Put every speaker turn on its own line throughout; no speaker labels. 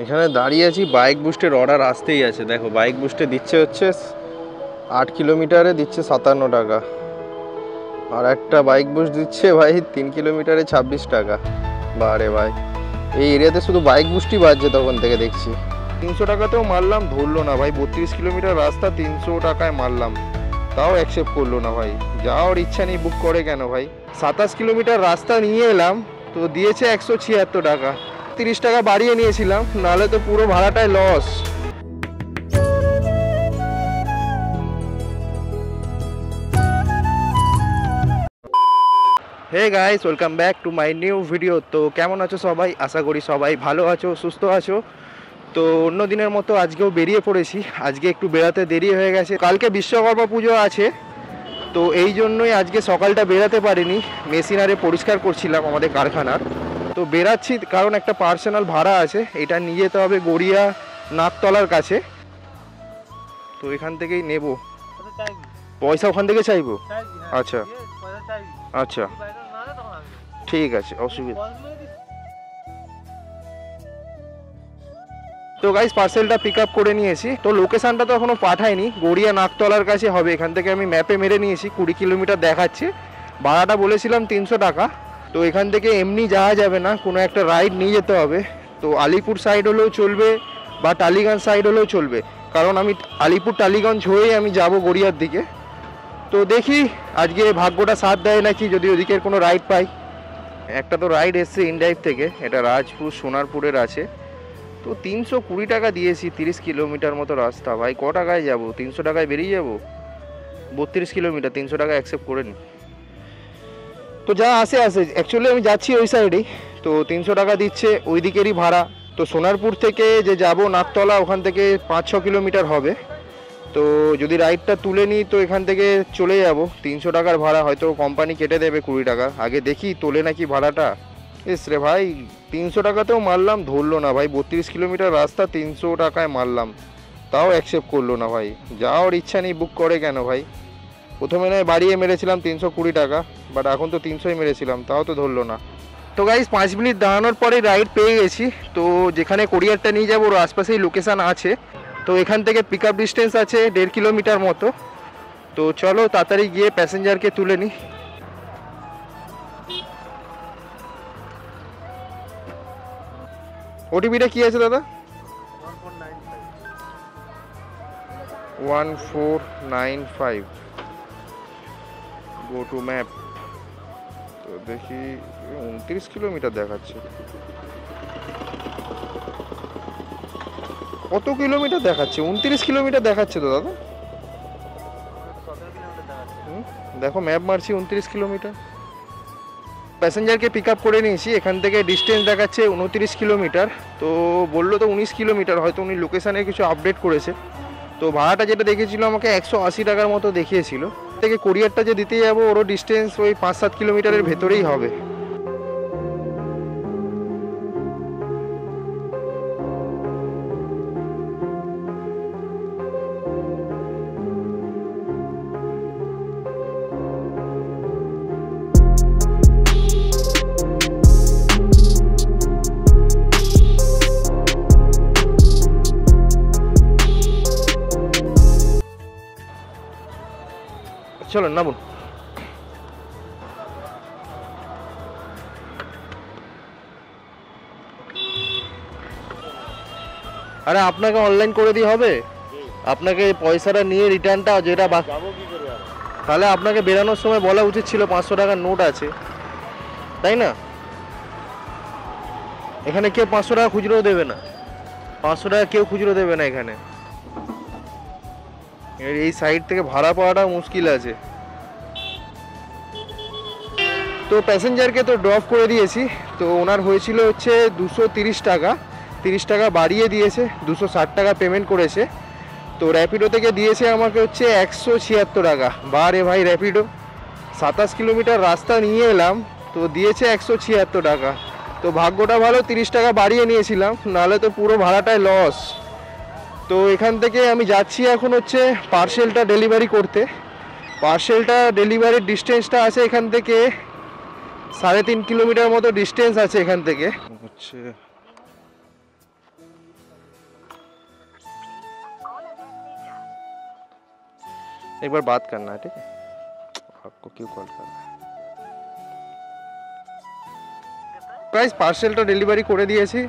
এখানে দাঁড়িয়ে আছি, বাইক বুস্টের অর্ডার আসতেই আছে। দেখো বাইক বুস্টে দিচ্ছে হচ্ছে 8 কিলোমিটারে দিচ্ছে 57 টাকা, আর একটা বাইক বুস্ট দিচ্ছে ভাই 3 কিলোমিটারে 26 টাকা। বারে ভাই, এই এরিয়াতে শুধু বাইক বুস্টই বাজছে তখন থেকে দেখছি। 300 টাকাতেও মারলাম, ধরলো না ভাই। 32 কিলোমিটার রাস্তা 300 টাকায় মারলাম, তাও অ্যাকসেপ্ট করলো না ভাই। যাওয়ার ইচ্ছা নেই, বুক করে কেন ভাই? 27 কিলোমিটার রাস্তা নিয়ে এলাম, তো দিয়েছে 176 টাকা। 30 টাকা বাড়িয়ে নিয়েছিলাম, নাহলে তো পুরো ভাড়াটাই loss. Hey guys, welcome back to my new video. তো কেমন আছো সবাই? আশা করি সবাই ভালো আছো, সুস্থ আছো। তো অন্য দিনের মতো আজকেও বেরিয়ে পড়েছি। আজকে একটু বেরাতে দেরি হয়ে গেছে, কালকে বিশ্বকর্মা পুজো আছে, তো এই জন্যই আজকে সকালটা বেরাতে পারিনি। মেশিনারে পরিষ্কার করছিলাম আমাদের কারখানার, তো বেরাচ্ছি কারণ একটা পার্সোনাল ভাড়া আছে, এটা নিয়ে যেতে হবে গড়িয়া নাকতলার কাছে। তো এখান থেকেই নেব। পয়সা ওখান থেকে চাইবো? আচ্ছা আচ্ছা, ঠিক আছে, অসুবিধা। তো গাইস, পার্সেলটা পিক আপ করে নিয়েছি। তো লোকেশানটা তো এখনো পাঠাইনি, গড়িয়া নাকতলার কাছে হবে। এখান থেকে আমি ম্যাপে মেরে নিয়েছি, 20 কিলোমিটার দেখাচ্ছে। ভাড়াটা বলেছিলাম 300 টাকা। তো এখান থেকে এমনি যাওয়া যাবে না, কোনো একটা রাইড নিয়ে যেতে হবে। তো আলিপুর সাইড হলেও চলবে বা টালিগঞ্জ সাইড হলেও চলবে, কারণ আমি আলিপুর টালিগঞ্জ হয়েই আমি যাব গড়িয়ার দিকে। তো দেখি আজকে ভাগ্যটা সাথ দেয় নাকি, যদি ওদিকের কোনো রাইড পাই। একটা তো রাইড এসছে ইনড্রাইভ থেকে, এটা রাজপুর সোনারপুরের আছে। তো 320 টাকা দিয়েছি, 30 কিলোমিটার মতো রাস্তা। ভাই ক টাকায় যাবো? 300 টাকায় বেরিয়ে যাবো। 32 কিলোমিটার, 300 টাকা অ্যাকসেপ্ট করে নি। তো যা আসে আসে, অ্যাকচুয়ালি আমি যাচ্ছি ওই সাইডেই। তো 300 টাকা দিচ্ছে, ওই দিকেরই ভাড়া। তো সোনারপুর থেকে যে যাব নাকতলা, ওখান থেকে 5-6 কিলোমিটার হবে। তো যদি রাইডটা তুলে নিই তো এখান থেকে চলে যাব। 300 টাকার ভাড়া, হয়তো কোম্পানি কেটে দেবে 20 টাকা। আগে দেখি তোলে নাকি ভাড়াটা। এস রে ভাই, 300 টাকাতেও মারলাম, ধরলো না ভাই। 32 কিলোমিটার রাস্তা 300 টাকায় মারলাম, তাও অ্যাকসেপ্ট করলো না ভাই। যাওয়ার ইচ্ছা নেই, বুক করে কেন ভাই? প্রথমে নয় বাড়িয়ে মেরেছিলাম 320 টাকা, বাট এখন তো 300ই মেরেছিলাম, তাও তো ধরলো না। তো গাইস, 5 মিনিট দাঁড়ানোর পরে রাইড পেয়ে গেছি। তো যেখানে কোরিয়ারটা নিয়ে যাবো ওর আশপাশেই লোকেশান আছে। তো এখান থেকে পিক আপ ডিস্টেন্স আছে 1.5 কিলোমিটার মতো। তো চলো তাড়াতাড়ি গিয়ে প্যাসেঞ্জারকে তুলে নিই। ওটিপিটা কি আছে দাদা? 1495। Go to map. তো দেখি 29 কিলোমিটার দেখাচ্ছে। কত কিলোমিটার দেখাচ্ছে? 29 কিলোমিটার দেখাচ্ছে তো দাদা। দেখো ম্যাপ মারছি, 29 কিলোমিটার। প্যাসেঞ্জারকে পিক আপ করে নিয়েছি, এখান থেকে ডিস্টেন্স দেখাচ্ছে 29 কিলোমিটার। তো বললো তো 19 কিলোমিটার, হয়তো উনি লোকেশানে কিছু আপডেট করেছে। তো ভাড়াটা যেটা দেখেছিল আমাকে 180 টাকার মতো দেখিয়েছিল। থেকে কোরিয়ারটা যে দিতে যাবো ওরও ডিস্টেন্স ওই 5-7 কিলোমিটারের ভেতরেই হবে। চলো নামুন। আরে আপনাকে অনলাইন করে দিয়ে হবে? আপনাকে পয়সাটা নিয়ে রিটার্নটা যেটা তাহলে আপনাকে বেরানোর সময় বলা উচিত ছিল 500 টাকার নোট আছে, তাই না? এখানে কেউ 500 টাকা খুচরো দেবে না, 500 টাকা কেউ খুচরো দেবে না এখানে। এই সাইড থেকে ভাড়া পাওয়াটা মুশকিল আছে। তো প্যাসেঞ্জারকে তো ড্রপ করে দিয়েছি। তো ওনার হয়েছিল হচ্ছে 230 টাকা, 30 টাকা বাড়িয়ে দিয়েছে, 260 টাকা পেমেন্ট করেছে। তো র্যাপিডো থেকে দিয়েছে আমাকে হচ্ছে 176 টাকা। বারে ভাই র্যাপিডো, 27 কিলোমিটার রাস্তা নিয়ে এলাম, তো দিয়েছে 176 টাকা। তো ভাগ্যটা ভালো, 30 টাকা বাড়িয়ে নিয়েছিলাম, নাহলে তো পুরো ভাড়াটাই লস। তো এখান থেকে আমি যাচ্ছি এখন হচ্ছে পার্সেলটা ডেলিভারি করতে। পার্সেলটা ডেলিভারির ডিস্টেন্সটা আছে এখান থেকে 3.5 কিলোমিটার মতো ডিস্টেন্স আছে এখান থেকে হচ্ছে। एक बार बात करना है, ठीक है? आपको क्यों कॉल करना है? গাইস পার্সেলটা ডেলিভারি করে দিয়েছি।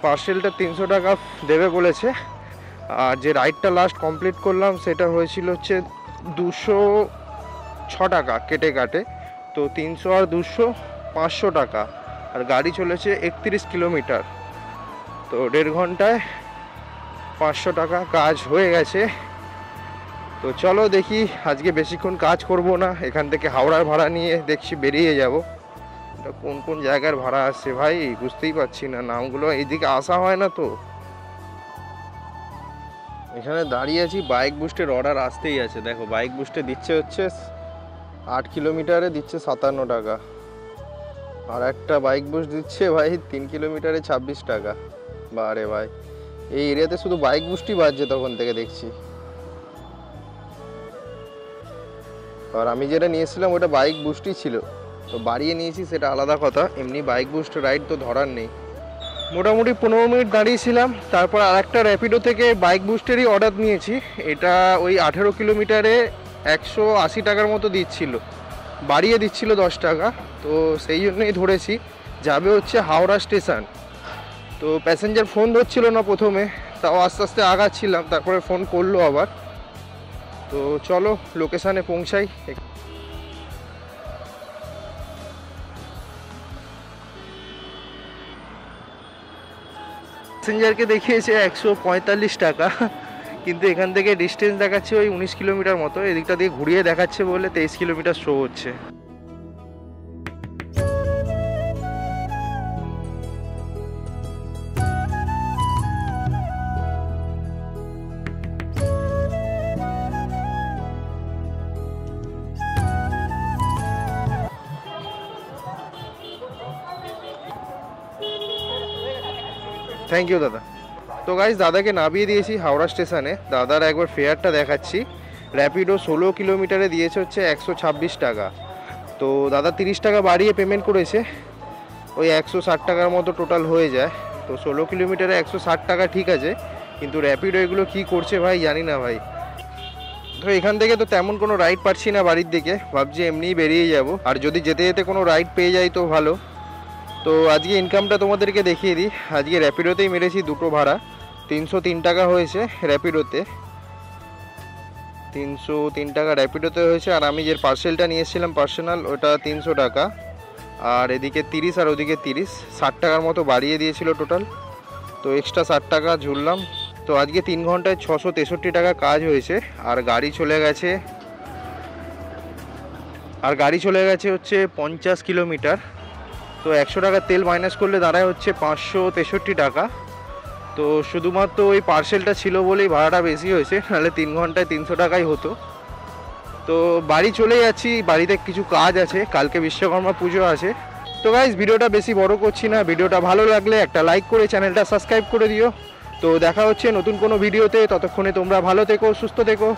পার্সেলটা 300 টাকা দেবে বলেছে। আর যে রাইডটা লাস্ট কমপ্লিট করলাম সেটা হয়েছিল হচ্ছে 206 টাকা কেটে কাটে। তো 300 আর 200 500 টাকা। আর গাড়ি চলেছে 31 কিলোমিটার। তো 1.5 ঘন্টায় 500 টাকা কাজ হয়ে গেছে। তো চলো দেখি, আজকে বেশিক্ষণ কাজ করব না, এখান থেকে হাওড়ার ভাড়া নিয়ে দেখছি বেরিয়ে যাব। এটা কোন কোন জায়গার ভাড়া আসছে ভাই বুঝতেই পারছি না, নামগুলো এইদিকে আসা হয় না। তো এখানে দাঁড়িয়ে আছি, বাইক বুস্টের অর্ডার আসতেই আছে। দেখো বাইক বুস্টে দিচ্ছে হচ্ছে 8 কিলোমিটারে দিচ্ছে 57 টাকা। আর একটা বাইক বুস্ট দিচ্ছে ভাই 3 কিলোমিটারে 26 টাকা। বারে ভাই, এই এরিয়াতে শুধু বাইক বুস্টই বাজছে তখন থেকে দেখছি। আর আমি যেটা নিয়েছিলাম ওটা বাইক বুস্টই ছিল, তো বাড়িয়ে নিয়েছি সেটা আলাদা কথা। এমনি বাইক বুস্ট রাইড তো ধরার নেই। মোটামুটি 15 মিনিট দাঁড়িয়েছিলাম, তারপর আর একটা র্যাপিডো থেকে বাইক বুস্টেরই অর্ডার নিয়েছি। এটা ওই 18 কিলোমিটারে 180 টাকার মতো দিচ্ছিল, বাড়িয়ে দিচ্ছিল 10 টাকা। তো সেই জন্যই ধরেছি, যাবে হচ্ছে হাওড়া স্টেশন। তো প্যাসেঞ্জার ফোন ধরছিল না প্রথমে, তাও আস্তে আস্তে আগাচ্ছিলাম, তারপরে ফোন করলো আবার। তো চলো লোকেশানে পৌঁছাই। প্যাসেঞ্জারকে দেখিয়েছে 145 টাকা, কিন্তু এখান থেকে ডিস্টেন্স দেখাচ্ছে ওই 19 কিলোমিটার মতো। এদিকটা দিয়ে ঘুরিয়ে দেখাচ্ছে বলে 23 কিলোমিটার শো হচ্ছে। থ্যাংক ইউ দাদা। তো গাইজ দাদাকে নামিয়ে দিয়েছি হাওড়া স্টেশনে। দাদার একবার ফেয়ারটা দেখাচ্ছি। র্যাপিডো 16 কিলোমিটারে দিয়েছে হচ্ছে 126 টাকা। তো দাদা 30 টাকা বাড়িয়ে পেমেন্ট করেছে, ওই 160 টাকার মতো টোটাল হয়ে যায়। তো 16 কিলোমিটারে 160 টাকা ঠিক আছে, কিন্তু র্যাপিডো এগুলো কী করছে ভাই জানি না ভাই। তো এখান থেকে তো তেমন কোনো রাইড পাচ্ছি না বাড়ির দিকে, ভাবছি এমনিই বেরিয়ে যাব। আর যদি যেতে যেতে কোনো রাইড পেয়ে যাই তো ভালো। তো আজকে ইনকামটা তোমাদেরকে দেখিয়ে দিই। আজকে র্যাপিডোতেই মেরেছি দুটো ভাড়া, 303 টাকা হয়েছে র্যাপিডোতে। 303 টাকা র্যাপিডোতে হয়েছে। আর আমি যে পার্সেলটা নিয়ে এসেছিলাম পার্সোনাল, ওটা 300 টাকা। আর এদিকে 30 আর ওদিকে 30, 60 টাকার মতো বাড়িয়ে দিয়েছিল টোটাল। তো এক্সট্রা 60 টাকা ঝুললাম। তো আজকে 3 ঘন্টায় 663 টাকা কাজ হয়েছে। আর গাড়ি চলে গেছে হচ্ছে 50 কিলোমিটার। তো 100 টাকা তেল মাইনাস করলে দাঁড়ায় হচ্ছে 563 টাকা। তো শুধুমাত্র ওই পার্সেলটা ছিল বলেই ভাড়াটা বেশি হয়েছে, নাহলে 3 ঘন্টায় 300 টাকাই হতো। তো বাড়ি চলে যাচ্ছি, বাড়িতে কিছু কাজ আছে, কালকে বিশ্বকর্মা পুজো আছে। তো গাইজ ভিডিওটা বেশি বড় করছি না, ভিডিওটা ভালো লাগলে একটা লাইক করে চ্যানেলটা সাবস্ক্রাইব করে দিও। তো দেখা হচ্ছে নতুন কোনো ভিডিওতে, ততক্ষণে তোমরা ভালো থেকো, সুস্থ থেকো।